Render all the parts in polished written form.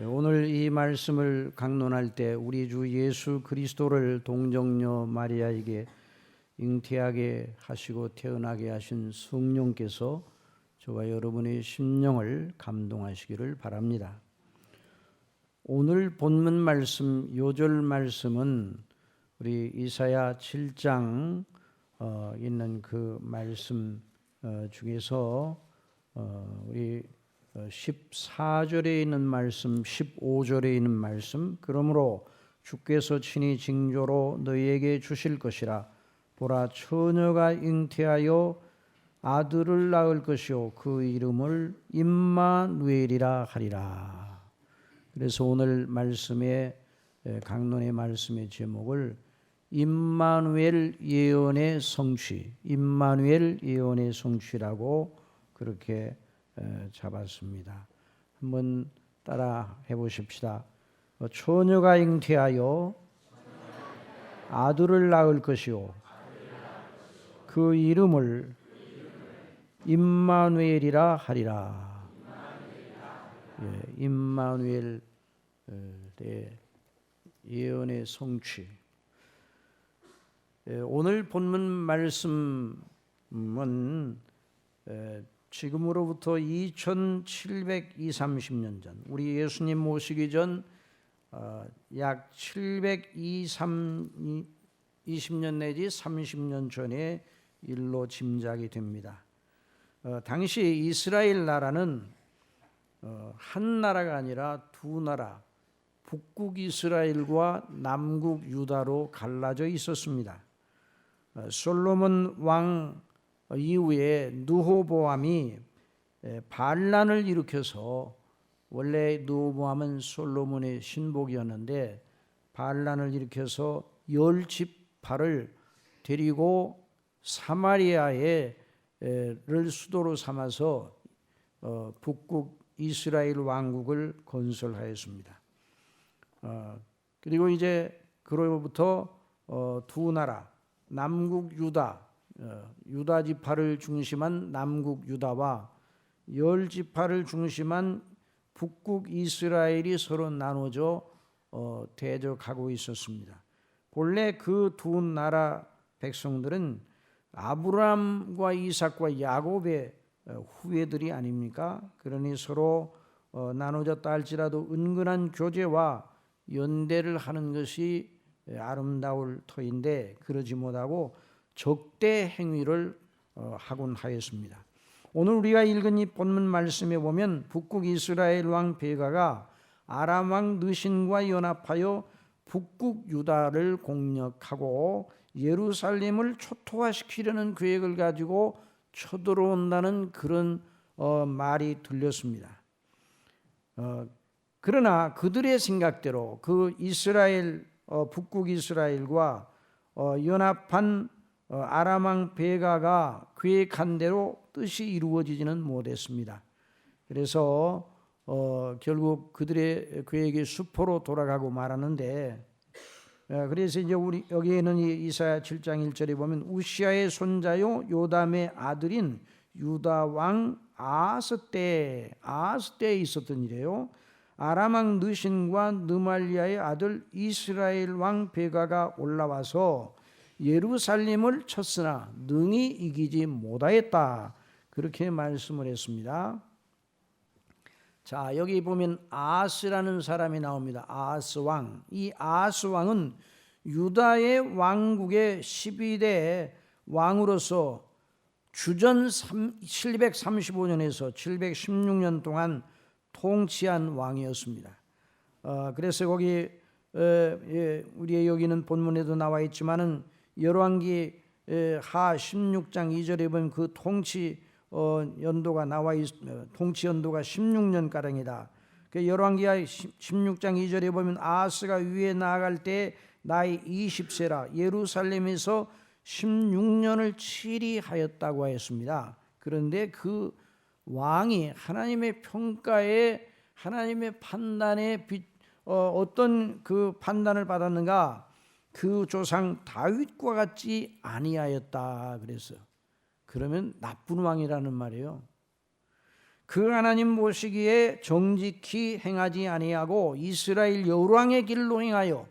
오늘 이 말씀을 강론할 때 우리 주 예수 그리스도를 동정녀 마리아에게 잉태하게 하시고 태어나게 하신 성령께서 저와 여러분의 심령을 감동하시기를 바랍니다. 오늘 본문 말씀, 요절 말씀은 우리 이사야 7장 있는 그 말씀 중에서 우리 14절에 있는 말씀, 15절에 있는 말씀, 그러므로 주께서 친히 징조로 너희에게 주실 것이라. 보라, 처녀가 잉태하여 아들을 낳을 것이요 그 이름을 임마누엘이라 하리라. 그래서 오늘 말씀의 강론의 말씀의 제목을 임마누엘 예언의 성취, 임마누엘 예언의 성취라고 그렇게 잡았습니다. 한번 따라 해보십시다. 처녀가 잉태하여 아들을 낳을 것이요 그 이름을 임마누엘이라 하리라. 임마누엘의 예언의 성취. 오늘 본문 말씀은 지금으로부터 2720년 전, 우리 예수님 모시기 전 약 720년 내지 30년 전의 일로 짐작이 됩니다. 당시 이스라엘 나라는 한 나라가 아니라 두 나라, 북국 이스라엘과 남국 유다로 갈라져 있었습니다. 솔로몬 왕 이후에 르호보암이 반란을 일으켜서, 원래 르호보암은 솔로몬의 신복이었는데 반란을 일으켜서 10지파를 데리고 사마리아를 수도로 삼아서 북국 이스라엘 왕국을 건설하였습니다. 그리고 이제 그로부터 두 나라, 남국 유다, 유다 지파를 중심한 남국 유다와 10지파를 중심한 북국 이스라엘이 서로 나눠져 대적하고 있었습니다. 본래 그 두 나라 백성들은 아브라함과 이삭과 야곱의 후예들이 아닙니까? 그러니 서로 나눠졌다 할지라도 은근한 교제와 연대를 하는 것이 아름다울 터인데 그러지 못하고 적대 행위를 하곤 하였습니다. 오늘 우리가 읽은 이 본문 말씀에 보면 북국 이스라엘 왕 베가가 아람 왕 느신과 연합하여 북국 유다를 공격하고 예루살렘을 초토화시키려는 계획을 가지고 쳐들어온다는 그런 말이 들렸습니다. 그러나 그들의 생각대로 그 이스라엘 북국 이스라엘과 연합한 아람 왕 베가가 계획한 대로 뜻이 이루어지지는 못했습니다. 그래서 결국 그들의 계획이 수포로 돌아가고 말하는데, 그래서 이제 우리 여기에는 이사야 7장 1절에 보면 우시아의 손자요 요담의 아들인 유다 왕 아하스 때에 있었던 일이에요. 아람 왕 느신과 느말리아의 아들 이스라엘 왕 베가가 올라와서 예루살렘을 쳤으나 능히 이기지 못하였다. 그렇게 말씀을 했습니다. 자, 여기 보면 아하스라는 사람이 나옵니다. 아하스 왕. 이 아하스 왕은 유다의 왕국의 12대 왕으로서 주전 735년에서 716년 동안 통치한 왕이었습니다. 그래서 거기 우리의 여기는 본문에도 나와 있지만은 열왕기 하 16장 2절에 보면 그 통치 연도가 통치 연도가 16년 가량이다. 그 열왕기하 16장 2절에 보면 아하스가 위에 나아갈 때 나이 20세라 예루살렘에서 16년을 치리하였다고 하였습니다. 그런데 그 왕이 하나님의 평가에, 하나님의 판단에 어떤 그 판단을 받았는가? 그 조상 다윗과 같지 아니하였다 그랬어요. 그러면 나쁜 왕이라는 말이에요. 그 하나님 보시기에 정직히 행하지 아니하고 이스라엘 여호왕의 길로 행하여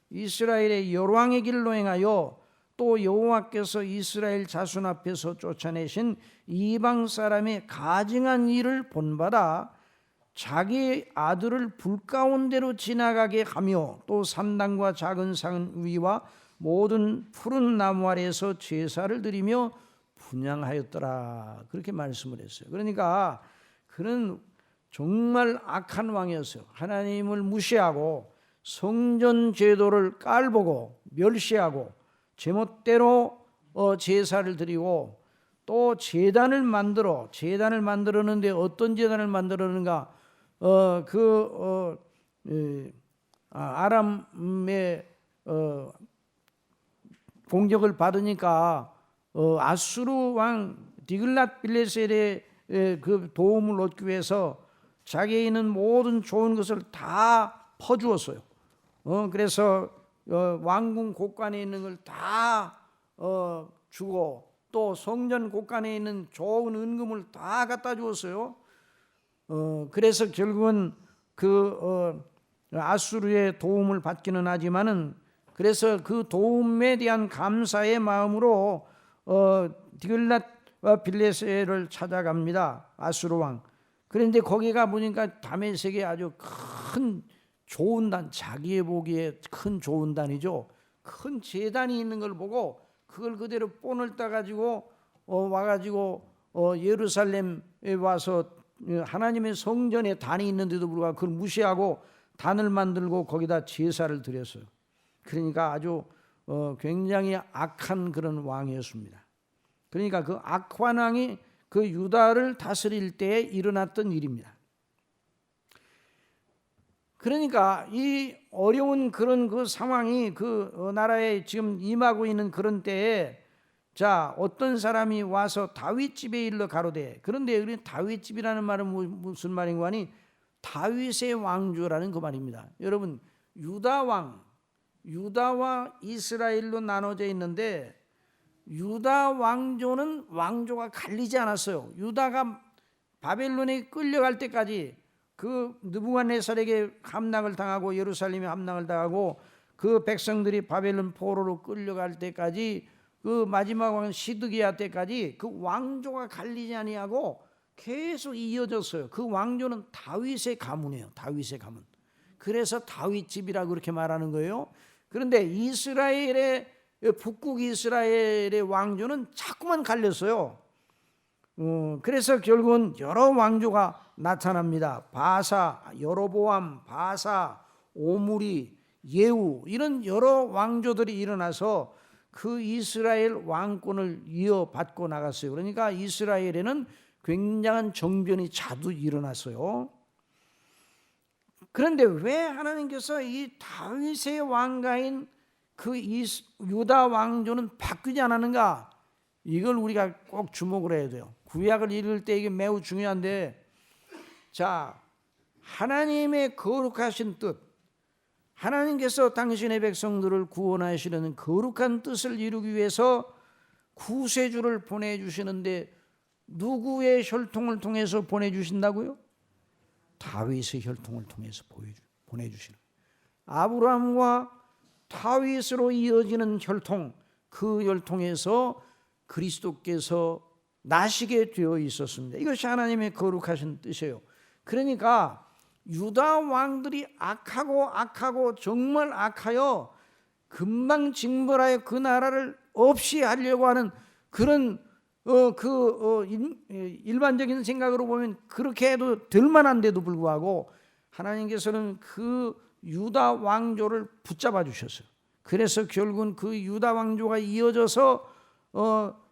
이스라엘의 여호왕의 길로 행하여 또 여호와께서 이스라엘 자손 앞에서 쫓아내신 이방 사람의 가증한 일을 본받아 자기 아들을 불 가운데로 지나가게 하며 또 산당과 작은 산 위와 모든 푸른 나무 아래에서 제사를 드리며 분향하였더라. 그렇게 말씀을 했어요. 그러니까 그는 정말 악한 왕이었어요. 하나님을 무시하고 성전 제도를 깔보고 멸시하고 제멋대로 제사를 드리고 또 제단을 만들었는데 어떤 제단을 만들었는가? 아람의 공격을 받으니까 아수르 왕 디글랏 빌레셀의 그 도움을 얻기 위해서 자기에 있는 모든 좋은 것을 다 퍼주었어요. 그래서 왕궁 곳간에 있는 걸 다 주고 또 성전 곳간에 있는 좋은 은금을 다 갖다 주었어요. 그래서 결국은 아수르의 도움을 받기는 하지만은 그래서 그 도움에 대한 감사의 마음으로 디글랏 빌레셀을 찾아갑니다. 아수르 왕. 그런데 거기가 보니까 다메섹에 아주 큰 좋은 단, 자기의 보기에 큰 좋은 단이죠. 큰 제단이 있는 걸 보고 그걸 그대로 본을 따가지고 와가지고 예루살렘에 와서 하나님의 성전에 단이 있는데도 불구하고 그걸 무시하고 단을 만들고 거기다 제사를 드렸어요. 그러니까 아주 굉장히 악한 그런 왕이었습니다. 그러니까 그 악한 왕이 그 유다를 다스릴 때에 일어났던 일입니다. 그러니까 이 어려운 그런 그 상황이 그 나라에 지금 임하고 있는 그런 때에 자 어떤 사람이 와서 다윗 집에 일러 가로되 그런데 우리 다윗 집이라는 말은 무슨 말인가 하니 다윗의 왕조라는 그 말입니다. 여러분 유다와 이스라엘로 나눠져 있는데 유다 왕조는 왕조가 갈리지 않았어요. 유다가 바벨론에 끌려갈 때까지 그 느부갓네살에게 함락을 당하고 예루살렘에 함락을 당하고 그 백성들이 바벨론 포로로 끌려갈 때까지 그 마지막 왕 시드기야 때까지 그 왕조가 갈리지 아니하고 계속 이어졌어요. 그 왕조는 다윗의 가문이에요. 다윗의 가문. 그래서 다윗 집이라고 그렇게 말하는 거예요. 그런데 이스라엘의 북극 이스라엘의 왕조는 자꾸만 갈렸어요. 그래서 결국은 여러 왕조가 나타납니다. 바사, 여로보암, 바사, 오므리, 예후 이런 여러 왕조들이 일어나서 그 이스라엘 왕권을 이어받고 나갔어요. 그러니까 이스라엘에는 굉장한 정변이 자주 일어났어요. 그런데 왜 하나님께서 이 다윗의 왕가인 그 유다 왕조는 바뀌지 않았는가? 이걸 우리가 꼭 주목을 해야 돼요. 구약을 읽을 때 이게 매우 중요한데, 자, 하나님의 거룩하신 뜻, 하나님께서 당신의 백성들을 구원하시려는 거룩한 뜻을 이루기 위해서 구세주를 보내주시는데 누구의 혈통을 통해서 보내주신다고요? 다윗의 혈통을 통해서 보내주시는 아브라함과 다윗으로 이어지는 혈통, 그 혈통에서 그리스도께서 나시게 되어 있었습니다. 이것이 하나님의 거룩하신 뜻이에요. 그러니까 유다 왕들이 악하고 정말 악하여 금방 징벌하여 그 나라를 없이 하려고 하는 그런 일반적인 생각으로 보면 그렇게 해도 될 만한데도 불구하고 하나님께서는 그 유다 왕조를 붙잡아 주셨어요. 그래서 결국은 그 유다 왕조가 이어져서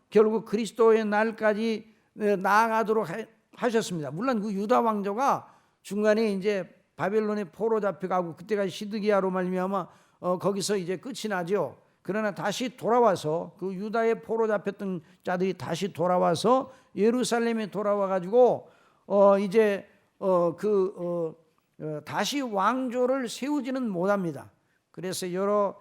결국 그리스도의 날까지 나아가도록 하셨습니다. 물론 그 유다 왕조가 중간에 이제 바벨론에 포로 잡혀가고 그때가 시드기야로 말미암아 거기서 이제 끝이 나죠. 그러나 다시 돌아와서 그 유다에 포로 잡혔던 자들이 다시 돌아와서 예루살렘에 돌아와 가지고 이제 다시 왕조를 세우지는 못합니다. 그래서 여러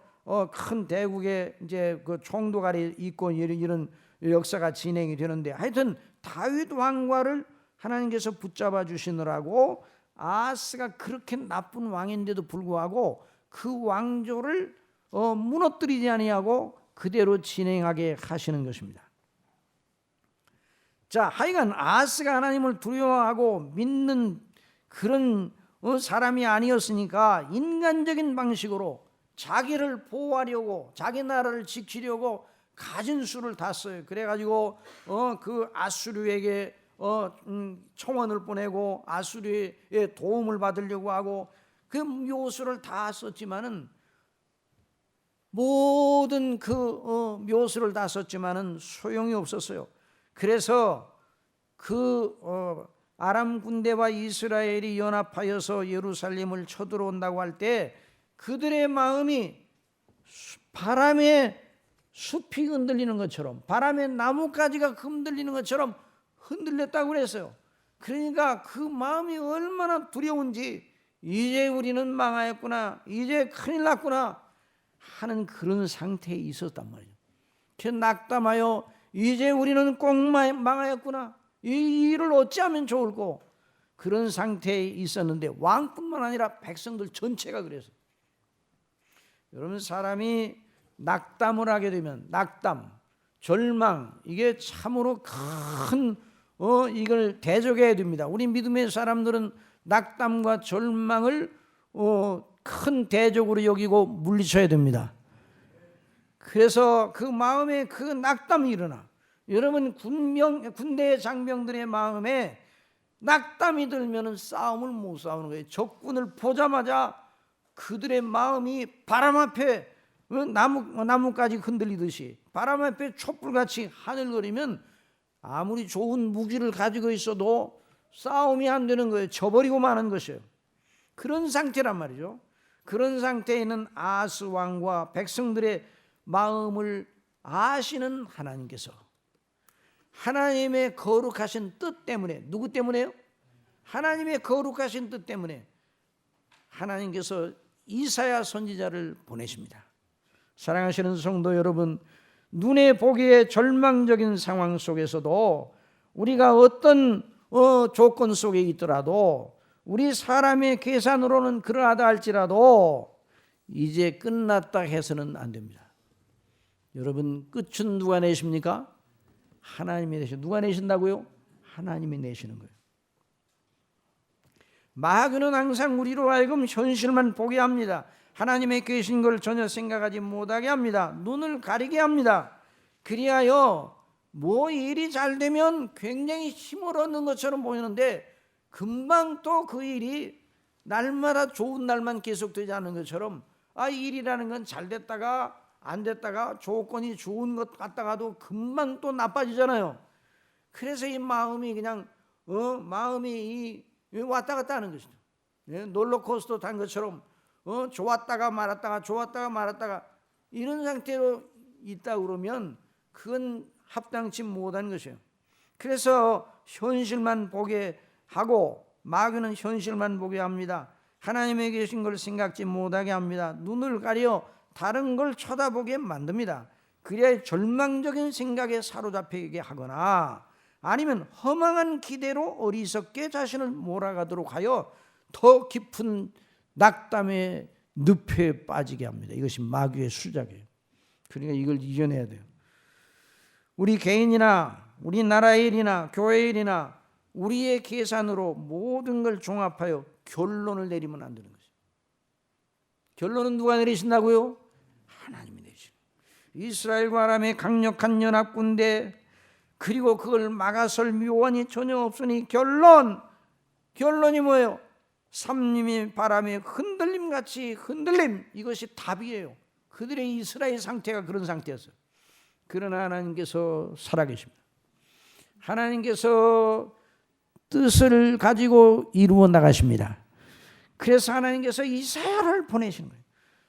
큰 대국에 이제 그 총독이 있고 이런 역사가 진행이 되는데 하여튼 다윗 왕과를 하나님께서 붙잡아 주시느라고 아하스가 그렇게 나쁜 왕인데도 불구하고 그 왕조를 무너뜨리지 아니하고 그대로 진행하게 하시는 것입니다. 자, 하여간 아하스가 하나님을 두려워하고 믿는 그런 사람이 아니었으니까 인간적인 방식으로 자기를 보호하려고 자기 나라를 지키려고 가진 수를 다 써요. 그래가지고 그 아수르에게 청원을 보내고 아수르의 도움을 받으려고 하고 그 묘수를 다 썼지만은 모든 그 묘수를 다 썼지만은 소용이 없었어요. 그래서 그 아람 군대와 이스라엘이 연합하여서 예루살렘을 쳐들어온다고 할 때 그들의 마음이 바람에 숲이 흔들리는 것처럼 바람에 나뭇가지가 흔들리는 것처럼 흔들렸다고 그랬어요. 그러니까 그 마음이 얼마나 두려운지 이제 우리는 망하였구나, 이제 큰일 났구나 하는 그런 상태에 있었단 말이에요. 그 낙담하여 이제 우리는 꼭 망하였구나, 이 일을 어찌하면 좋을꼬, 그런 상태에 있었는데 왕뿐만 아니라 백성들 전체가 그래서 여러분 사람이 낙담을 하게 되면 낙담, 절망 이게 참으로 큰 이걸 대적해야 됩니다. 우리 믿음의 사람들은 낙담과 절망을 큰 대적으로 여기고 물리쳐야 됩니다. 그래서 그 마음에 그 낙담이 일어나. 여러분 군대의 장병들의 마음에 낙담이 들면은 싸움을 못 싸우는 거예요. 적군을 보자마자 그들의 마음이 바람 앞에 나뭇가지 흔들리듯이 바람 앞에 촛불같이 하늘거리면 아무리 좋은 무기를 가지고 있어도 싸움이 안 되는 거예요. 져버리고 마는 것이에요. 그런 상태란 말이죠. 그런 상태에 있는 아하스 왕과 백성들의 마음을 아시는 하나님께서 하나님의 거룩하신 뜻 때문에, 누구 때문에요? 하나님의 거룩하신 뜻 때문에 하나님께서 이사야 선지자를 보내십니다. 사랑하시는 성도 여러분, 눈에 보기에 절망적인 상황 속에서도 우리가 어떤 조건 속에 있더라도 우리 사람의 계산으로는 그러하다 할지라도 이제 끝났다 해서는 안 됩니다. 여러분 끝은 누가 내십니까? 하나님이 내시는. 누가 내신다고요? 하나님이 내시는 거예요. 마귀는 항상 우리로 하여금 현실만 보게 합니다. 하나님의 계신 걸 전혀 생각하지 못하게 합니다. 눈을 가리게 합니다. 그리하여 뭐 일이 잘 되면 굉장히 힘을 얻는 것처럼 보이는데 금방 또 그 일이 날마다 좋은 날만 계속되지 않는 것처럼 일이라는 건 잘 됐다가 안 됐다가 조건이 좋은 것 같다가도 금방 또 나빠지잖아요. 그래서 이 마음이 그냥 마음이 왔다 갔다 하는 것이죠. 롤러코스터 탄 것처럼 좋았다가 말았다가 좋았다가 말았다가 이런 상태로 있다 그러면 그건 합당치 못한 것이에요. 그래서 현실만 보게 하고 마귀는 현실만 보게 합니다. 하나님의 계신 걸 생각지 못하게 합니다. 눈을 가려 다른 걸 쳐다보게 만듭니다. 그래야 절망적인 생각에 사로잡히게 하거나 아니면 허망한 기대로 어리석게 자신을 몰아가도록 하여 더 깊은 낙담의 늪에 빠지게 합니다. 이것이 마귀의 수작이에요. 그러니까 이걸 이겨내야 돼요. 우리 개인이나 우리 나라의 일이나 교회의 일이나 우리의 계산으로 모든 걸 종합하여 결론을 내리면 안 되는 거죠. 결론은 누가 내리신다고요? 하나님이 내리시는. 이스라엘과 아람의 강력한 연합군대 그리고 그걸 막아설 묘원이 전혀 없으니 결론이 뭐예요? 삼림의 바람에 흔들림같이 흔들림, 이것이 답이에요. 그들의 이스라엘 상태가 그런 상태였어요. 그러나 하나님께서 살아계십니다. 하나님께서 뜻을 가지고 이루어 나가십니다. 그래서 하나님께서 이사야를 보내신 거예요.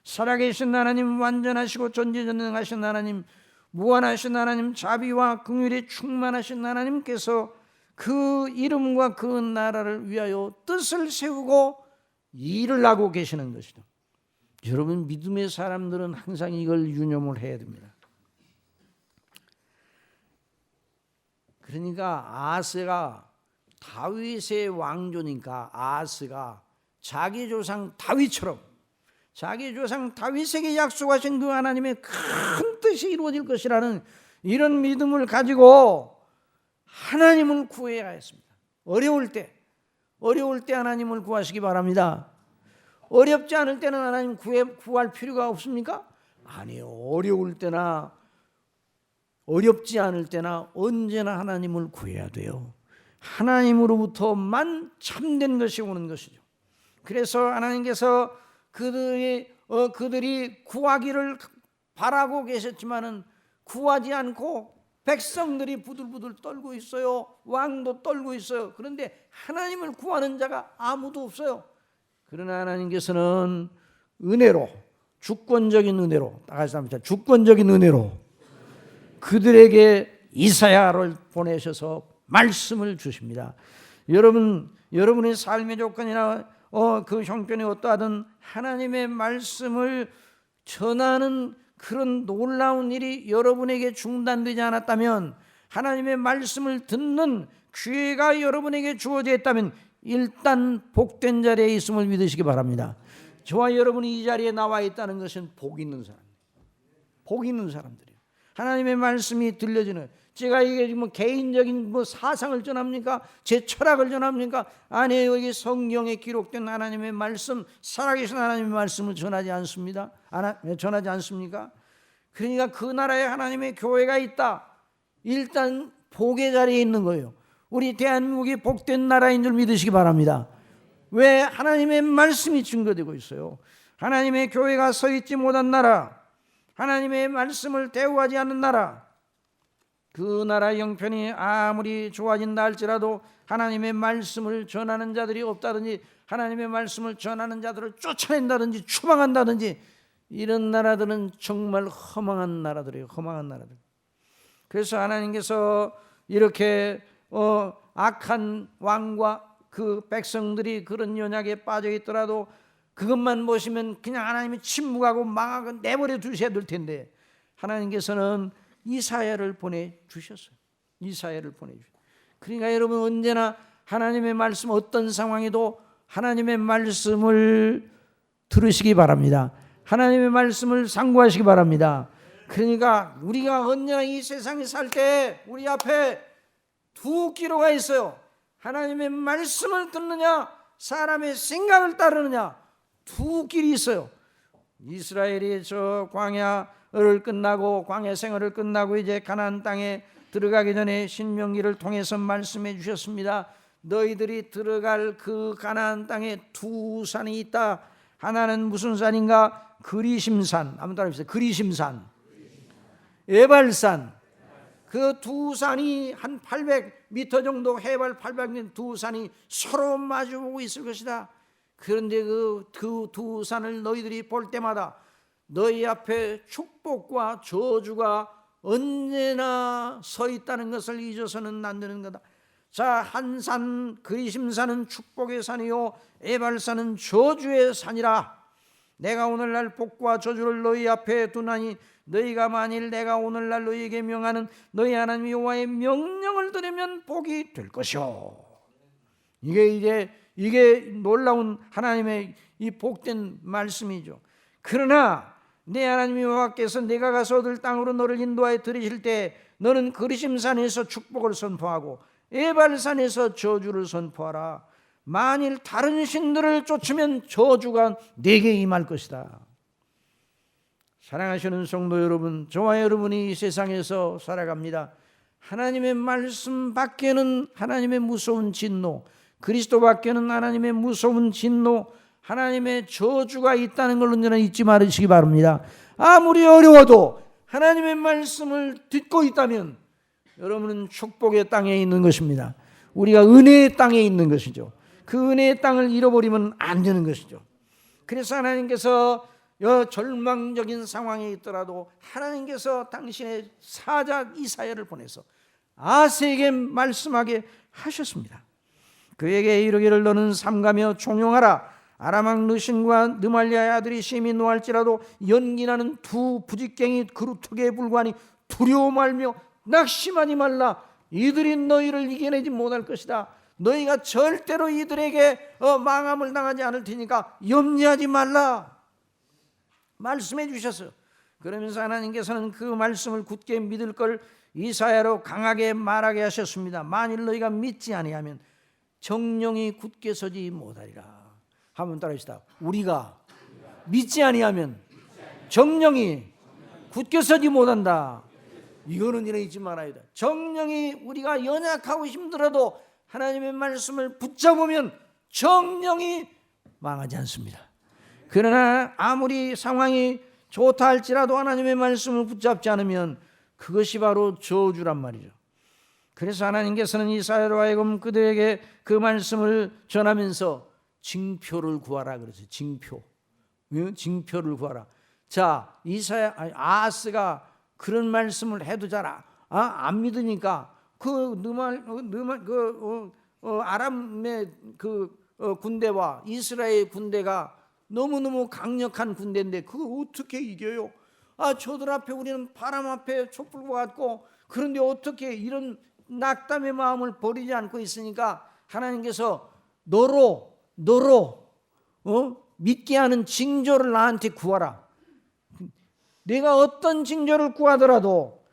살아계신 하나님, 완전하시고 전지전능하신 하나님, 무한하신 하나님, 자비와 긍휼이 충만하신 하나님께서 그 이름과 그 나라를 위하여 뜻을 세우고 일을 하고 계시는 것이다. 여러분 믿음의 사람들은 항상 이걸 유념을 해야 됩니다. 그러니까 아하스가 다윗의 왕조니까 아스가 자기 조상 다윗처럼 자기 조상 다윗에게 약속하신 그 하나님의 큰 뜻이 이루어질 것이라는 이런 믿음을 가지고 하나님을 구해야 했습니다. 어려울 때 하나님을 구하시기 바랍니다. 어렵지 않을 때는 하나님 구할 필요가 없습니까? 아니요. 어려울 때나 어렵지 않을 때나 언제나 하나님을 구해야 돼요. 하나님으로부터만 참된 것이 오는 것이죠. 그래서 하나님께서 그들이 구하기를 바라고 계셨지만은 구하지 않고 백성들이 부들부들 떨고 있어요. 왕도 떨고 있어요. 그런데 하나님을 구하는 자가 아무도 없어요. 그러나 하나님께서는 은혜로, 주권적인 은혜로, 다시 한번 주권적인 은혜로 그들에게 이사야를 보내셔서 말씀을 주십니다. 여러분의 삶의 조건이나 그 형편이 어떠하든 하나님의 말씀을 전하는 그런 놀라운 일이 여러분에게 중단되지 않았다면, 하나님의 말씀을 듣는 기회가 여러분에게 주어져 있다면 일단 복된 자리에 있음을 믿으시기 바랍니다. 저와 여러분이 이 자리에 나와 있다는 것은 복 있는 사람, 복 있는 사람들이에요. 하나님의 말씀이 들려지는, 제가 이게 개인적인 사상을 전합니까? 제 철학을 전합니까? 아니에요. 이게 성경에 기록된 하나님의 말씀, 살아계신 하나님의 말씀을 전하지 않습니다. 전하지 않습니까? 그러니까 그 나라에 하나님의 교회가 있다. 일단 복의 자리에 있는 거예요. 우리 대한민국이 복된 나라인 줄 믿으시기 바랍니다. 왜? 하나님의 말씀이 증거되고 있어요. 하나님의 교회가 서 있지 못한 나라, 하나님의 말씀을 대우하지 않는 나라, 그 나라 형편이 아무리 좋아진다 할지라도 하나님의 말씀을 전하는 자들이 없다든지, 하나님의 말씀을 전하는 자들을 쫓아낸다든지 추방한다든지, 이런 나라들은 정말 허망한 나라들이에요. 허망한 나라들. 그래서 하나님께서 이렇게 악한 왕과 그 백성들이 그런 연약에 빠져 있더라도 그것만 보시면 그냥 하나님이 침묵하고 망하고 내버려 두셔야 될 텐데, 하나님께서는 이사야를 보내주셨어요. 이사야를 보내주셨어요. 그러니까 여러분 언제나 하나님의 말씀, 어떤 상황에도 하나님의 말씀을 들으시기 바랍니다. 하나님의 말씀을 상고하시기 바랍니다. 그러니까 우리가 언제나 이 세상에 살 때 우리 앞에 두 기로가 있어요. 하나님의 말씀을 듣느냐, 사람의 생각을 따르느냐, 두 길이 있어요. 이스라엘이 저 광야를 끝나고, 광야 생활을 끝나고 이제 가나안 땅에 들어가기 전에 신명기를 통해서 말씀해 주셨습니다. 너희들이 들어갈 그 가나안 땅에 두 산이 있다. 하나는 무슨 산인가? 그리심산. 한번 따라해보세요. 그리심산, 에발산. 그 두 산이 한 800m 정도, 해발 800m 두 산이 서로 마주보고 있을 것이다. 그런데 그 두 산을 너희들이 볼 때마다 너희 앞에 축복과 저주가 언제나 서 있다는 것을 잊어서는 안 되는 거다. 자, 한 산, 그리심산은 축복의 산이요 에발산은 저주의 산이라. 내가 오늘날 복과 저주를 너희 앞에 두나니 너희가 만일 내가 오늘날 너희에게 명하는 너희 하나님 여호와의 명령을 들으면 복이 될 것이요. 이게 놀라운 하나님의 이 복된 말씀이죠. 그러나 내 하나님 여호와께서 내가 가서 얻을 땅으로 너를 인도하여 들이실 때 너는 그리심산에서 축복을 선포하고 에발산에서 저주를 선포하라. 만일 다른 신들을 쫓으면 저주가 네게 임할 것이다. 사랑하시는 성도 여러분, 저와 여러분이 이 세상에서 살아갑니다. 하나님의 말씀 밖에는 하나님의 무서운 진노, 그리스도 밖에는 하나님의 무서운 진노, 하나님의 저주가 있다는 걸 언제나 잊지 말으시기 바랍니다. 아무리 어려워도 하나님의 말씀을 듣고 있다면 여러분은 축복의 땅에 있는 것입니다. 우리가 은혜의 땅에 있는 것이죠. 그 은혜의 땅을 잃어버리면 안 되는 것이죠. 그래서 하나님께서 절망적인 상황에 있더라도 하나님께서 당신의 사자 이사야를 보내서 아스에게 말씀하게 하셨습니다. 그에게 이르기를 너는 삼가며 종용하라. 아람 르신과 느말리아의 아들이 심히 노할지라도 연기나는 두 부직갱이 그루터기에 불과하니 두려워 말며 낙심하지 말라. 이들이 너희를 이겨내지 못할 것이다. 너희가 절대로 이들에게 망함을 당하지 않을 테니까 염려하지 말라 말씀해 주셨어요. 그러면서 하나님께서는 그 말씀을 굳게 믿을 걸 이사야로 강하게 말하게 하셨습니다. 만일 너희가 믿지 아니하면 정령이 굳게 서지 못하리라. 한번 따라합시다. 우리가 믿지 아니하면 정령이 굳게 서지 못한다. 이거는 잊지 말아야 돼. 정령이 우리가 연약하고 힘들어도 하나님의 말씀을 붙잡으면 정령이 망하지 않습니다. 그러나 아무리 상황이 좋다 할지라도 하나님의 말씀을 붙잡지 않으면 그것이 바로 저주란 말이죠. 그래서 하나님께서는 이사야로 하여금 그들에게 그 말씀을 전하면서 징표를 구하라 그랬어요. 징표를 구하라. 자, 아하스가 그런 말씀을 해도 잘 안 믿으니까 아람의 군대와 이스라엘 군대가 너무너무 강력한 군대인데 그거 어떻게 이겨요? 저들 앞에 우리는 바람 앞에 촛불과 같고, 그런데 어떻게 이런 낙담의 마음을 버리지 않고 있으니까 하나님께서 너로 믿게 하는 징조를 나한테 구하라. 내가 어떤 징조를 구하더라도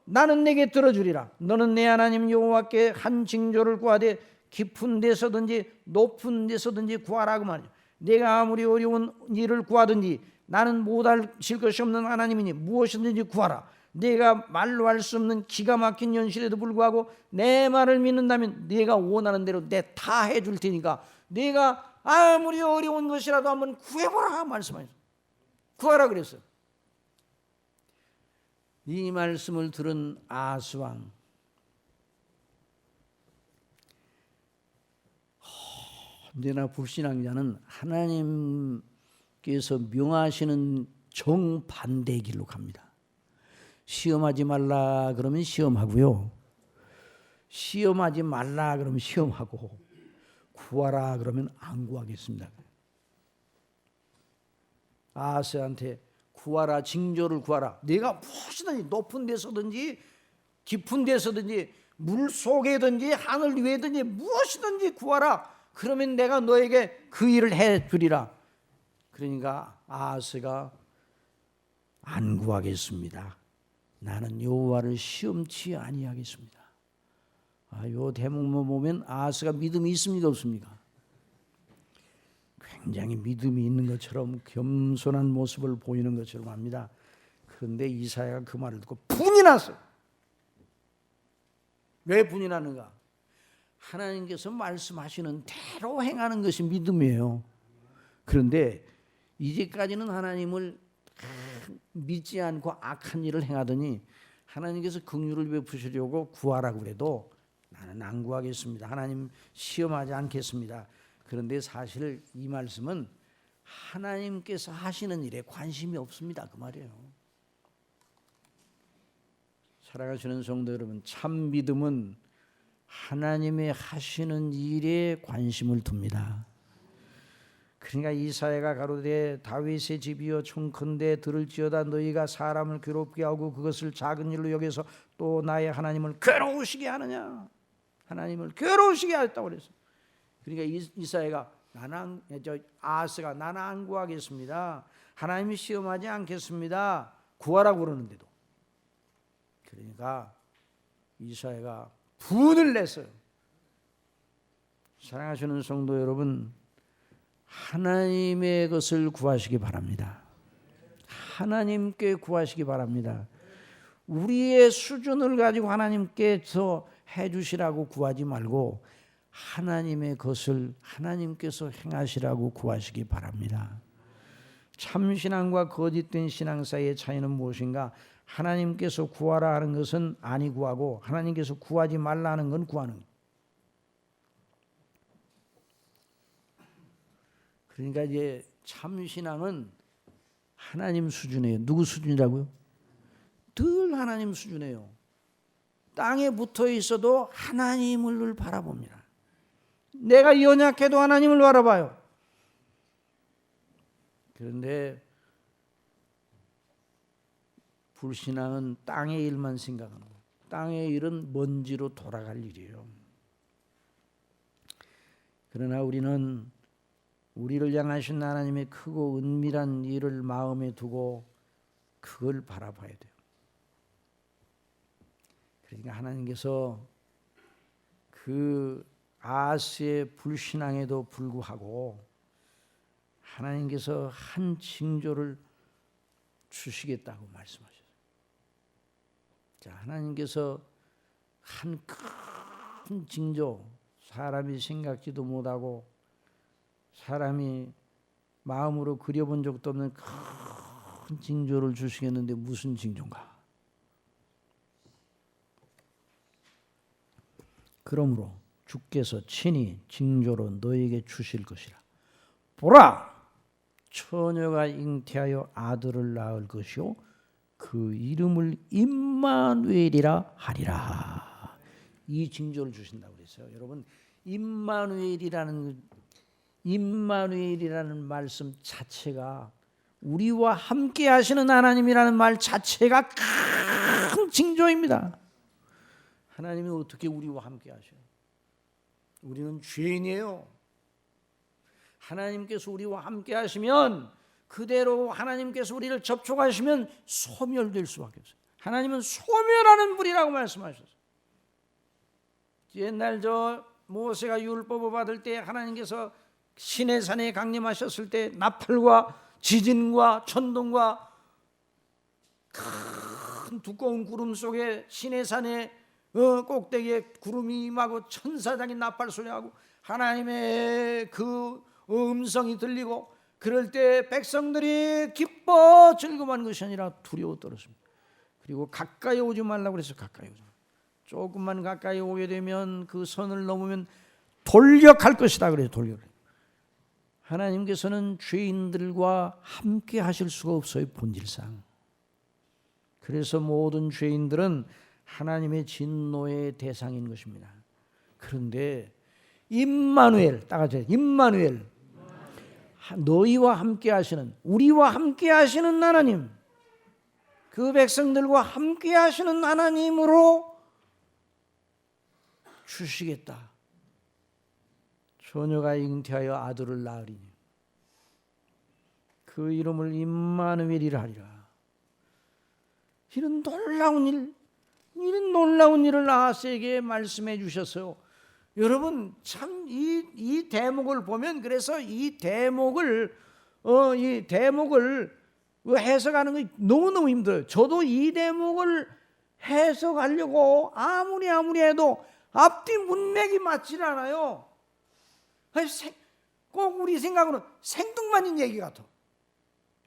나는 내게 들어주리라. 너는 내 하나님 여호와께 한 징조를 구하되 깊은 데서든지 높은 데서든지 구하라고 말이죠. 내가 아무리 어려운 일을 구하든지 나는 못하실 것이 없는 하나님이니 무엇이든지 구하라. 내가 말로 할 수 없는 기가 막힌 현실에도 불구하고 내 말을 믿는다면 내가 원하는 대로 내 다 해줄 테니까 내가 아무리 어려운 것이라도 한번 구해보라 말씀하셨어요. 구하라 그랬어요. 이 말씀을 들은 아하스 왕, 언제나 불신앙자는 하나님께서 명하시는 정반대의 길로 갑니다. 시험하지 말라 그러면 시험하고요, 시험하지 말라 그러면 시험하고, 구하라 그러면 안 구하겠습니다. 아하스한테 구하라, 징조를 구하라. 내가 무엇이든지 높은 데서든지 깊은 데서든지 물 속에든지 하늘 위에든지 무엇이든지 구하라. 그러면 내가 너에게 그 일을 해주리라. 그러니까 아하스가 안 구하겠습니다. 나는 여호와를 시험치 아니하겠습니다. 요 대목만 보면 아하스가 믿음이 있습니까 없습니까? 굉장히 믿음이 있는 것처럼 겸손한 모습을 보이는 것처럼 합니다. 그런데 이사야가 그 말을 듣고 분이 났어요. 왜 분이 나는가? 하나님께서 말씀하시는 대로 행하는 것이 믿음이에요. 그런데 이제까지는 하나님을 믿지 않고 악한 일을 행하더니 하나님께서 긍휼을 베푸시려고 구하라고 그래도 나는 안 구하겠습니다. 하나님 시험하지 않겠습니다. 그런데 사실 이 말씀은 하나님께서 하시는 일에 관심이 없습니다. 그 말이에요. 사랑하시는 성도 여러분, 참 믿음은 하나님의 하시는 일에 관심을 둡니다. 그러니까 이사야가 가로되 다윗의 집이여 총컨대 들을지어다 너희가 사람을 괴롭게 하고 그것을 작은 일로 여겨서 또 나의 하나님을 괴로우시게 하느냐. 하나님을 괴로우시게 하였다고 그랬어요. 그러니까 이사야가 아하스가 나는 안 구하겠습니다. 하나님이 시험하지 않겠습니다. 구하라고 그러는데도. 그러니까 이사야가 분을 냈어요. 사랑하시는 성도 여러분, 하나님의 것을 구하시기 바랍니다. 하나님께 구하시기 바랍니다. 우리의 수준을 가지고 하나님께서 해주시라고 구하지 말고 하나님의 것을 하나님께서 행하시라고 구하시기 바랍니다. 참신앙과 거짓된 신앙 사이의 차이는 무엇인가? 하나님께서 구하라 하는 것은 아니 구하고 하나님께서 구하지 말라 하는 건 구하는 거예요. 그러니까 이제 참신앙은 하나님 수준이에요. 누구 수준이라고요? 늘 하나님 수준이에요. 땅에 붙어 있어도 하나님을 바라봅니다. 내가 연약해도 하나님을 바라봐요. 그런데 불신앙은 땅의 일만 생각하는 거예요. 땅의 일은 먼지로 돌아갈 일이에요. 그러나 우리는 우리를 향하신 하나님의 크고 은밀한 일을 마음에 두고 그걸 바라봐야 돼요. 그러니까 하나님께서 그 아하스의 불신앙에도 불구하고 하나님께서 한 징조를 주시겠다고 말씀하셨어요. 자, 하나님께서 한 큰 징조, 사람이 생각지도 못하고 사람이 마음으로 그려본 적도 없는 큰 징조를 주시겠는데 무슨 징조인가? 그러므로 주께서 친히 징조로 너에게 주실 것이라. 보라! 처녀가 잉태하여 아들을 낳을 것이요 그 이름을 임마누엘이라 하리라. 이 징조를 주신다고 그랬어요. 여러분, 임마누엘이라는 말씀 자체가 우리와 함께 하시는 하나님이라는 말 자체가 큰 징조입니다. 하나님이 어떻게 우리와 함께 하셔요? 우리는 죄인이에요. 하나님께서 우리와 함께 하시면 그대로 하나님께서 우리를 접촉하시면 소멸될 수밖에 없어요. 하나님은 소멸하는 불이라고 말씀하셨어요. 옛날 모세가 율법을 받을 때 하나님께서 시내산에 강림하셨을 때 나팔과 지진과 천둥과 큰 두꺼운 구름 속에 시내산의 꼭대기에 구름이 임하고 천사장이 나팔 소리하고 하나님의 그 음성이 들리고 그럴 때 백성들이 기뻐 즐거워하는 것이 아니라 두려워 떨었습니다. 그리고 가까이 오지 말라고 그래서 가까이 오지 말라. 조금만 가까이 오게 되면 그 선을 넘으면 돌격할 것이다 그래서 돌격. 하나님께서는 죄인들과 함께 하실 수가 없어요, 본질상. 그래서 모든 죄인들은 하나님의 진노의 대상인 것입니다. 그런데 임마누엘, 따라서 임마누엘, 너희와 함께 하시는, 우리와 함께 하시는 하나님, 그 백성들과 함께 하시는 하나님으로 주시겠다. 처녀가 잉태하여 아들을 낳으리니 그 이름을 임마누엘이라 하리라. 이런 놀라운 일을 아하스에게 말씀해 주셨어요. 여러분 참 이 대목을 보면 그래서 이 대목을 해석하는 게 너무너무 힘들어요. 저도 이 대목을 해석하려고 아무리 해도 앞뒤 문맥이 맞질 않아요. 꼭 우리 생각으로는 생뚱맞은 얘기 같아.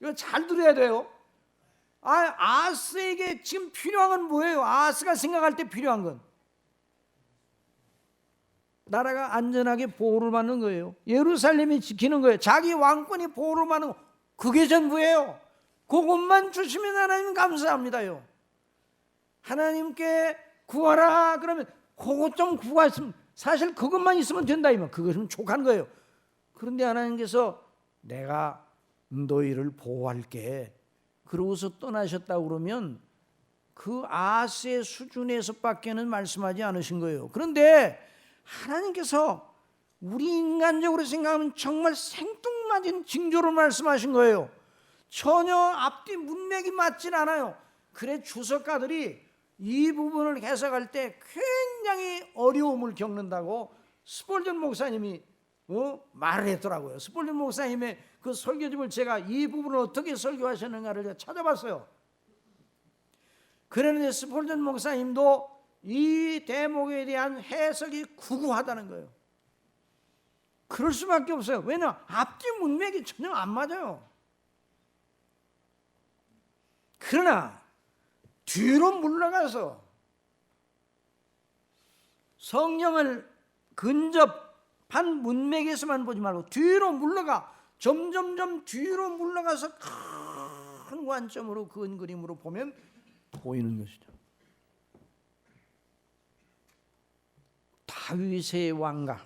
이거 잘 들어야 돼요. 아하스에게 지금 필요한 건 뭐예요? 아하스가 생각할 때 필요한 건 나라가 안전하게 보호를 받는 거예요. 예루살렘이 지키는 거예요. 자기 왕권이 보호를 받는 거. 그게 전부예요. 그것만 주시면 하나님 감사합니다요. 하나님께 구하라 그러면 그것 좀 구하시면 사실 그것만 있으면 된다 이면 그것은 족한 거예요. 그런데 하나님께서 내가 너희를 보호할게 그러고서 떠나셨다고 그러면 그 아하스의 수준에서밖에는 말씀하지 않으신 거예요. 그런데 하나님께서 우리 인간적으로 생각하면 정말 생뚱맞은 징조로 말씀하신 거예요. 전혀 앞뒤 문맥이 맞질 않아요. 그래 주석가들이 이 부분을 해석할 때 굉장히 어려움을 겪는다고 스폴전 목사님이 말을 했더라고요. 스폴전 목사님의 그 설교집을 제가 이 부분을 어떻게 설교하셨는가를 찾아봤어요. 그런데 스폴전 목사님도 이 대목에 대한 해석이 구구하다는 거예요. 그럴 수밖에 없어요. 왜냐하면 앞뒤 문맥이 전혀 안 맞아요. 그러나 뒤로 물러가서 성경을 근접한 문맥에서만 보지 말고 뒤로 물러가 점점점 뒤로 물러가서 큰 관점으로 큰 그림으로 보면 보이는 것이죠. 다윗의 왕가,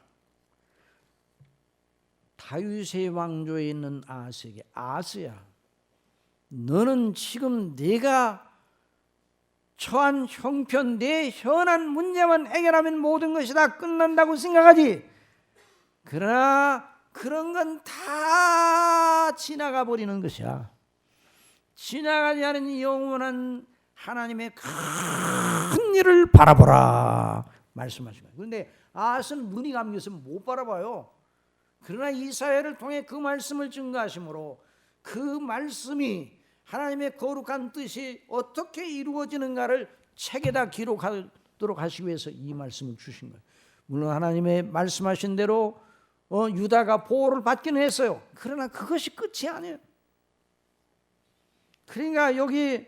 다윗의 왕조에 있는 아하스에게 아하스야, 너는 지금 네가 처한 형편, 내 현안 문제만 해결하면 모든 것이 다 끝난다고 생각하지. 그러나 그런 건 다 지나가 버리는 것이야. 지나가지 않은 영원한 하나님의 큰 일을 바라보라 말씀하신 거예요. 그런데 아하스는 눈이 감겨서 못 바라봐요. 그러나 이사야를 통해 그 말씀을 증거하심으로 그 말씀이 하나님의 거룩한 뜻이 어떻게 이루어지는가를 책에다 기록하도록 하시기 위해서 이 말씀을 주신 거예요. 물론 하나님의 말씀하신 대로 유다가 보호를 받기는 했어요. 그러나 그것이 끝이 아니에요. 그러니까 여기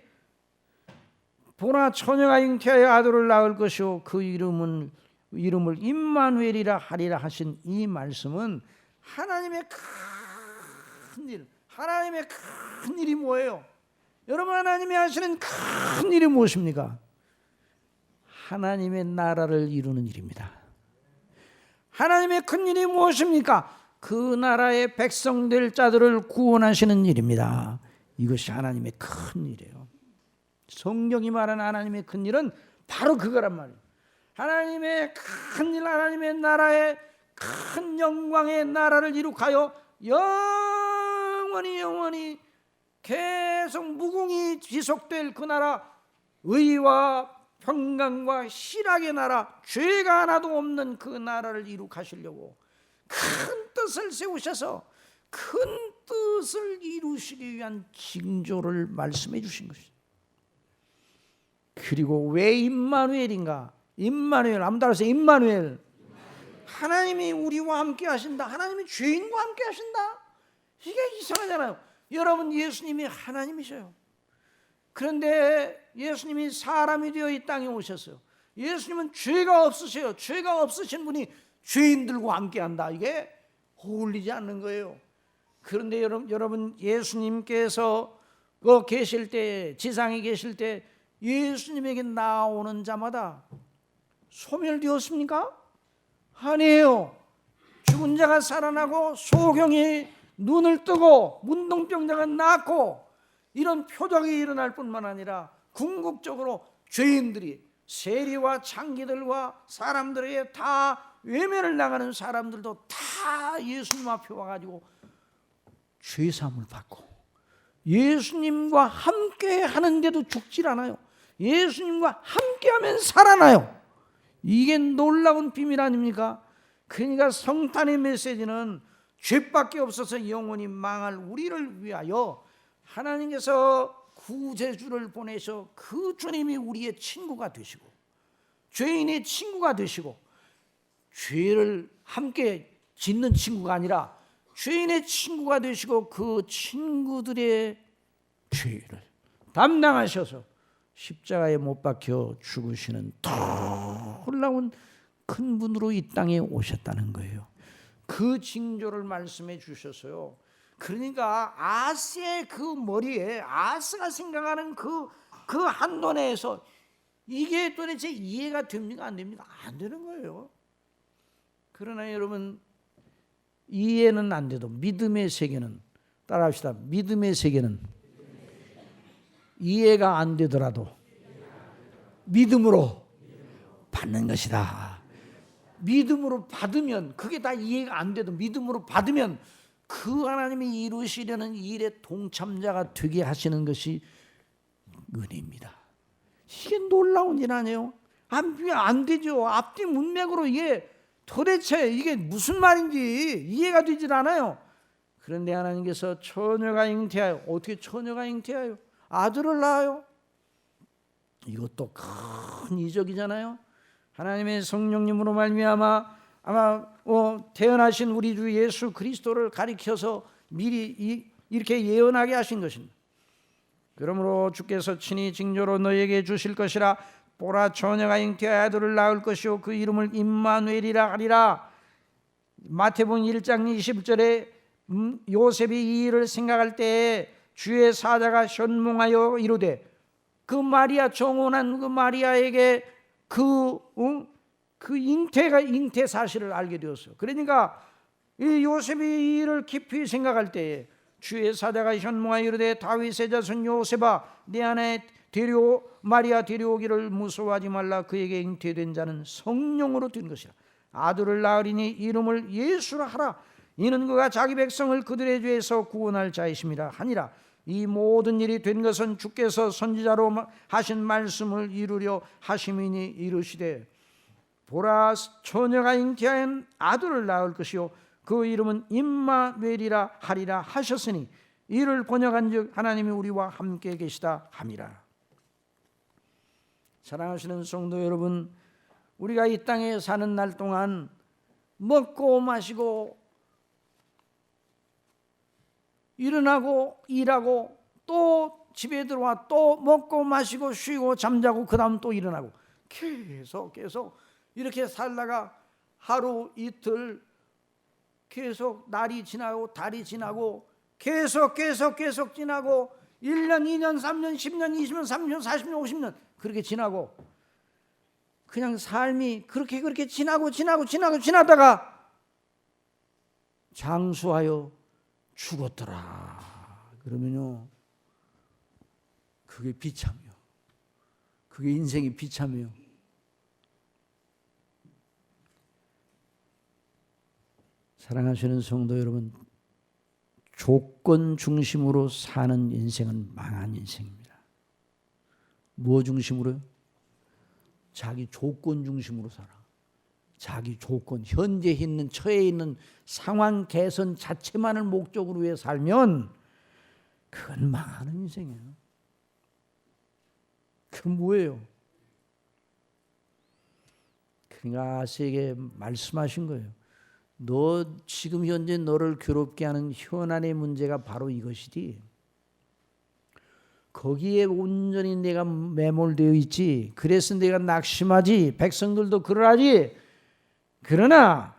보나 처녀가 잉태하여 아들을 낳을 것이요 그 이름을 임마누엘이라 하리라 하신 이 말씀은 하나님의 큰 일, 하나님의 큰 일이 뭐예요? 여러분, 하나님이 하시는 큰 일이 무엇입니까? 하나님의 나라를 이루는 일입니다. 하나님의 큰 일이 무엇입니까? 그 나라의 백성 될 자들을 구원하시는 일입니다. 이것이 하나님의 큰 일이에요. 성경이 말하는 하나님의 큰 일은 바로 그거란 말이에요. 하나님의 큰 일, 하나님의 나라의 큰 영광의 나라를 이룩하여 영원히 계속 무궁히 지속될 그 나라, 의와 평강과 희락의 나라, 죄가 하나도 없는 그 나라를 이룩하시려고 큰 뜻을 세우셔서 큰 뜻을 이루시기 위한 징조를 말씀해 주신 것이죠. 그리고 왜 임마누엘인가? 임마누엘, 아무도 알아서 임마누엘. 하나님이 우리와 함께 하신다. 하나님이 죄인과 함께 하신다. 이게 이상하잖아요. 여러분, 예수님이 하나님이셔요. 그런데 예수님이 사람이 되어 이 땅에 오셨어요. 예수님은 죄가 없으셔요. 죄가 없으신 분이 죄인들과 함께 한다. 이게 어울리지 않는 거예요. 그런데 여러분 예수님께서 계실 때, 지상에 계실 때 예수님에게 나오는 자마다 소멸되었습니까? 아니에요. 죽은 자가 살아나고 소경이 눈을 뜨고 문둥병자가 낫고 이런 표적이 일어날 뿐만 아니라 궁극적으로 죄인들이, 세리와 창기들과 사람들에게 다 외면을 나가는 사람들도 다 예수님 앞에 와가지고 죄사함을 받고 예수님과 함께 하는데도 죽질 않아요. 예수님과 함께하면 살아나요. 이게 놀라운 비밀 아닙니까? 그러니까 성탄의 메시지는 죄밖에 없어서 영원히 망할 우리를 위하여 하나님께서 구세주를 보내셔 그 주님이 우리의 친구가 되시고 죄인의 친구가 되시고 죄를 함께 짓는 친구가 아니라 죄인의 친구가 되시고 그 친구들의 죄를 담당하셔서 십자가에 못 박혀 죽으시는 놀라운 큰 분으로 이 땅에 오셨다는 거예요. 그 징조를 말씀해 주셨어요. 그러니까 아스의 그 머리에 아스가 생각하는 그 한도 내에서 이게 도대체 이해가 됩니까? 안 됩니까? 안 되는 거예요. 그러나 여러분, 이해는 안 돼도 믿음의 세계는, 따라합시다. 믿음의 세계는 이해가 안 되더라도 믿음으로 받는 것이다. 믿음으로 받으면, 그게 다 이해가 안 돼도 믿음으로 받으면 그 하나님이 이루시려는 일의 동참자가 되게 하시는 것이 은혜입니다. 이게 놀라운 일 아니에요? 안 되죠. 앞뒤 문맥으로 이게 도대체 이게 무슨 말인지 이해가 되질 않아요. 그런데 하나님께서 처녀가 잉태하여, 어떻게 처녀가 잉태하여 아들을 낳아요? 이것도 큰 이적이잖아요. 하나님의 성령님으로 말미암아 태어나신 우리 주 예수 그리스도를 가리켜서 미리 이렇게 예언하게 하신 것입니다. 그러므로 주께서 친히 징조로 너에게 주실 것이라. 보라, 처녀가 잉태하여 아들을 낳을 것이요 그 이름을 임마누엘이라 하리라. 마태복음 1장 20절에 요셉이 이 일을 생각할 때에 주의 사자가 현몽하여 이르되, 그 마리아, 정혼한 그 마리아에게 그 잉태 사실을 알게 되었어요. 그러니까 이 요셉이 이 일을 깊이 생각할 때에 주의 사자가 현몽하여 이르되, 다윗의 자손 요셉아, 내 안에 마리아 데려오기를 무서워하지 말라. 그에게 잉태된 자는 성령으로 된 것이라. 아들을 낳으리니 이름을 예수라 하라. 이는 그가 자기 백성을 그들의 죄에서 구원할 자이심이라 하니라. 이 모든 일이 된 것은 주께서 선지자로 하신 말씀을 이루려 하심이니 이르시되 보라 처녀가 잉태한 아들을 낳을 것이요 그 이름은 임마누엘이라 하리라 하셨으니 이를 번역한즉 하나님이 우리와 함께 계시다 함이라. 사랑하시는 성도 여러분, 우리가 이 땅에 사는 날 동안 먹고 마시고 일어나고 일하고 또 집에 들어와 또 먹고 마시고 쉬고 잠자고 그 다음 또 일어나고 계속 이렇게 살다가 하루 이틀 계속 날이 지나고 달이 지나고 계속 지나고 1년 2년 3년 10년 20년 30년 40년 50년 그렇게 지나고 그냥 삶이 그렇게 지나다가 장수하여 죽었더라. 그러면요, 그게 비참해요. 그게 인생이 비참해요. 사랑하시는 성도 여러분, 조건 중심으로 사는 인생은 망한 인생입니다. 무엇 중심으로요? 자기 조건 중심으로 살아. 자기 조건, 현재 있는 처해 있는 상황 개선 자체만을 목적으로 해 살면 그건 망하는 인생이에요. 그건 뭐예요? 그러니까 아스에게 말씀하신 거예요. 너 지금 현재 너를 괴롭게 하는 현안의 문제가 바로 이것이지. 거기에 온전히 내가 매몰되어 있지. 그래서 내가 낙심하지. 백성들도 그러하지. 그러나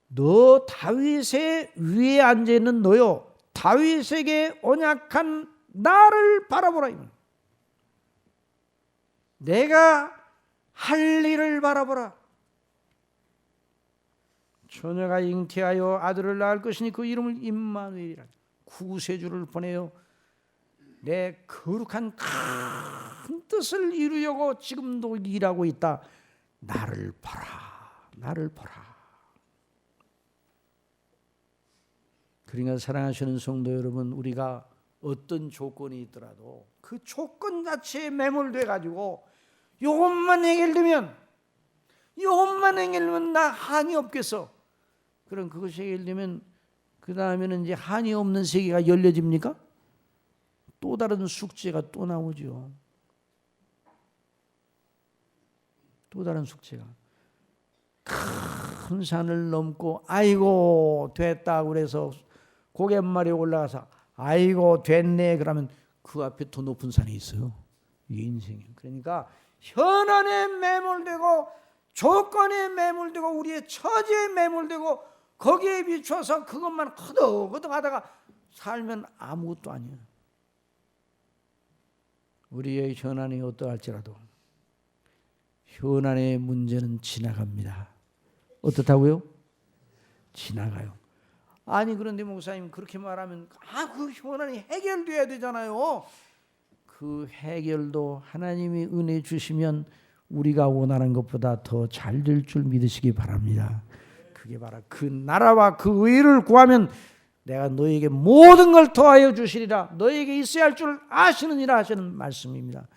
너 다윗의 위에 앉아있는 너요, 다윗에게 언약한 나를 바라보라. 내가 할 일을 바라보라. 처녀가 잉태하여 아들을 낳을 것이니 그 이름을 임마누엘이라. 구세주를 보내어 내 거룩한 큰 뜻을 이루려고 지금도 일하고 있다. 나를 보라. 나를 보라. 그러니까 사랑하시는 성도 여러분, 우리가 어떤 조건이 있더라도 그 조건 자체에 매몰돼 가지고 이것만 해결되면 나 한이 없겠어. 그럼 그것이 해결되면 그 다음에는 이제 한이 없는 세계가 열려집니까? 또 다른 숙제가 또 나오죠. 또 다른 숙제가. 큰 산을 넘고 아이고 됐다 그래서 고갯말에 올라가서 아이고 됐네 그러면 그 앞에 더 높은 산이 있어요. 이게 인생이에요. 그러니까 현안에 매몰되고 조건에 매몰되고 우리의 처지에 매몰되고 거기에 비춰서 그것만 허덕허덕 하다가 살면 아무것도 아니에요. 우리의 현안이 어떠할지라도 현안의 문제는 지나갑니다. 어떻다고요? 지나가요. 아니 그런데 목사님 그렇게 말하면 그 현안이 해결돼야 되잖아요. 그 해결도 하나님이 은혜 주시면 우리가 원하는 것보다 더 잘 될 줄 믿으시기 바랍니다. 그게 바로 그 나라와 그 의를 구하면 내가 너에게 모든 걸 더하여 주시리라. 너에게 있어야 할 줄 아시느니라 하시는 말씀입니다.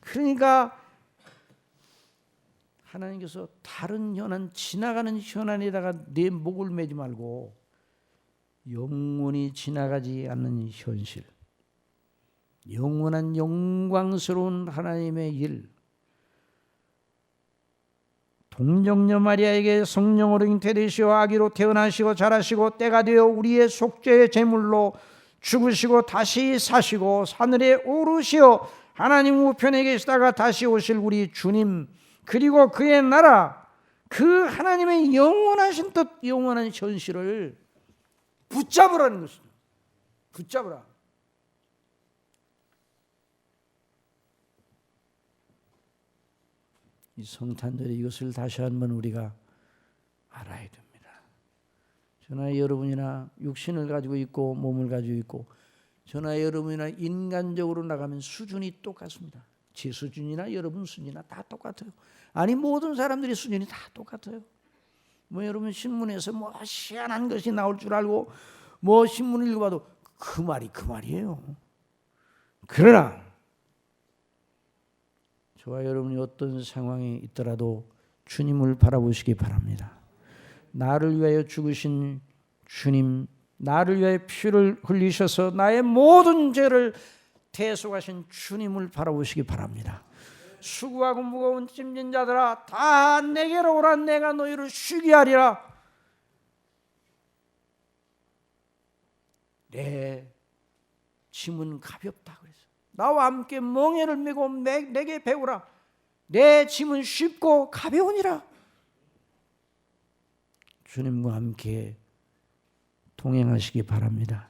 그러니까 하나님께서 다른 현안, 지나가는 현안에다가 내 목을 매지 말고 영원히 지나가지 않는 현실, 영원한 영광스러운 하나님의 일, 동정녀 마리아에게 성령으로 잉태되시어 아기로 태어나시고 자라시고 때가 되어 우리의 속죄의 제물로 죽으시고 다시 사시고 하늘에 오르시어 하나님 우편에 계시다가 다시 오실 우리 주님, 그리고 그의 나라, 그 하나님의 영원하신 뜻, 영원한 현실을 붙잡으라는 것입니다. 붙잡으라. 이 성탄절에 이것을 다시 한번 우리가 알아야 됩니다. 저나 여러분이나 육신을 가지고 있고 몸을 가지고 있고 저나 여러분이나 인간적으로 나가면 수준이 똑같습니다. 제 수준이나 여러분 수준이나 다 똑같아요. 아니 모든 사람들의 수준이 다 똑같아요. 뭐 여러분 신문에서 뭐 희한한 것이 나올 줄 알고 뭐 신문을 읽어봐도 그 말이 그 말이에요. 그러나 저와 여러분이 어떤 상황에 있더라도 주님을 바라보시기 바랍니다. 나를 위하여 죽으신 주님, 나를 위하여 피를 흘리셔서 나의 모든 죄를 대속하신 주님을 바라보시기 바랍니다. 수고하고 무거운 짐진 자들아 다 내게로 오라. 내가 너희를 쉬게 하리라. 내 짐은 가볍다 그랬어. 나와 함께 멍에를 메고 내게 배우라. 내 짐은 쉽고 가벼우니라. 주님과 함께 동행하시기 바랍니다.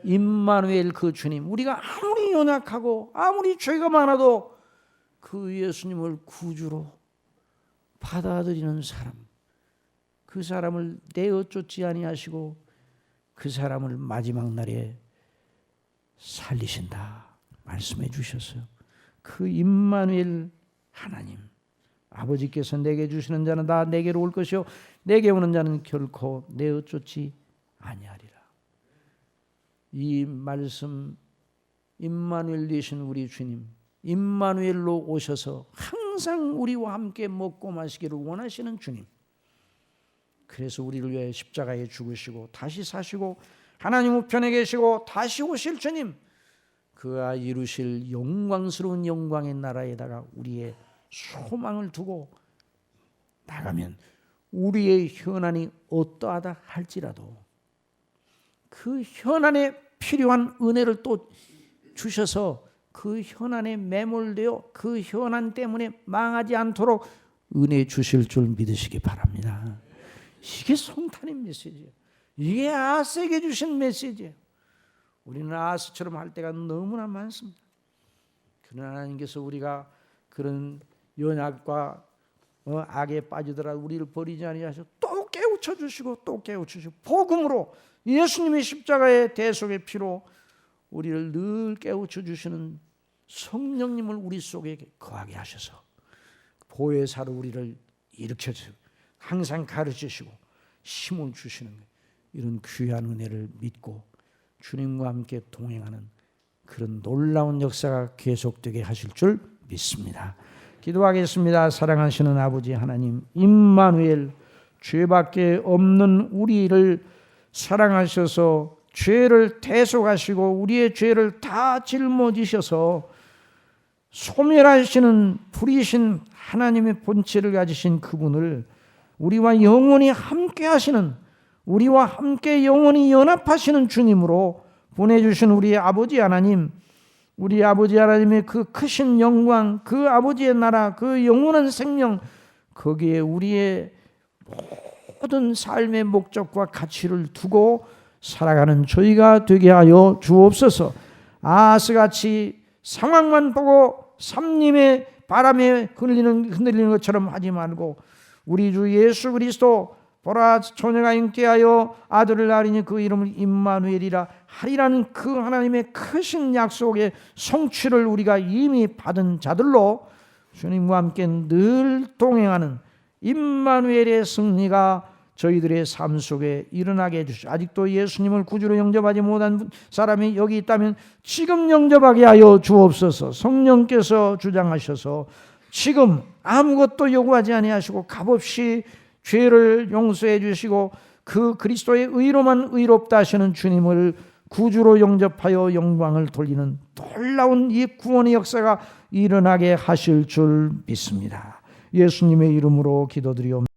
임마누엘 그 주님, 우리가 아무리 연약하고 아무리 죄가 많아도 그 예수님을 구주로 받아들이는 사람, 그 사람을 내어 쫓지 아니하시고 그 사람을 마지막 날에 살리신다 말씀해 주셨어요. 그 임마누엘 하나님, 아버지께서 내게 주시는 자는 다 내게로 올 것이요 내게 오는 자는 결코 내어 쫓지 아니하리라. 이 말씀, 임마누엘 되신 우리 주님, 임마누엘로 오셔서 항상 우리와 함께 먹고 마시기를 원하시는 주님, 그래서 우리를 위해 십자가에 죽으시고 다시 사시고 하나님 우편에 계시고 다시 오실 주님, 그가 이루실 영광스러운 영광의 나라에다가 우리의 소망을 두고 나가면 우리의 현안이 어떠하다 할지라도 그 현안에 필요한 은혜를 또 주셔서 그 현안에 매몰되어 그 현안 때문에 망하지 않도록 은혜 주실 줄 믿으시기 바랍니다. 이게 성탄의 메시지예요. 이게 아스에게 주신 메시지예요. 우리는 아스처럼 할 때가 너무나 많습니다. 그러나 하나님께서 우리가 그런 연약과 악에 빠지더라도 우리를 버리지 아니하셔 또 깨우쳐 주시고 또 깨우쳐 주시고 복음으로 예수님의 십자가의 대속의 피로 우리를 늘 깨우쳐 주시는 성령님을 우리 속에 거하게 하셔서 보혜사로 우리를 일으켜 주시고 항상 가르치시고 힘을 주시는 이런 귀한 은혜를 믿고 주님과 함께 동행하는 그런 놀라운 역사가 계속되게 하실 줄 믿습니다. 기도하겠습니다. 사랑하시는 아버지 하나님, 임마누엘, 죄밖에 없는 우리를 사랑하셔서 죄를 대속하시고 우리의 죄를 다 짊어지셔서 소멸하시는 불이신 하나님의 본체를 가지신 그분을 우리와 영원히 함께 하시는, 우리와 함께 영원히 연합하시는 주님으로 보내주신 우리 아버지 하나님, 우리 아버지 하나님의 그 크신 영광, 그 아버지의 나라, 그 영원한 생명, 거기에 우리의 모든 삶의 목적과 가치를 두고 살아가는 저희가 되게 하여 주옵소서. 아스같이 상황만 보고 삼림의 바람에 흔들리는 것처럼 하지 말고 우리 주 예수 그리스도 보라 처녀가 잉태하여 아들을 낳으리니 그 이름을 임마누엘이라 하리라는 그 하나님의 크신 약속의 성취를 우리가 이미 받은 자들로 주님과 함께 늘 동행하는 임마누엘의 승리가 저희들의 삶 속에 일어나게 해주시오. 아직도 예수님을 구주로 영접하지 못한 사람이 여기 있다면 지금 영접하게 하여 주옵소서. 성령께서 주장하셔서 지금 아무것도 요구하지 아니하시고 값없이 죄를 용서해 주시고 그 그리스도의 의로만 의롭다 하시는 주님을 구주로 영접하여 영광을 돌리는 놀라운 이 구원의 역사가 일어나게 하실 줄 믿습니다. 예수님의 이름으로 기도드리옵나이다.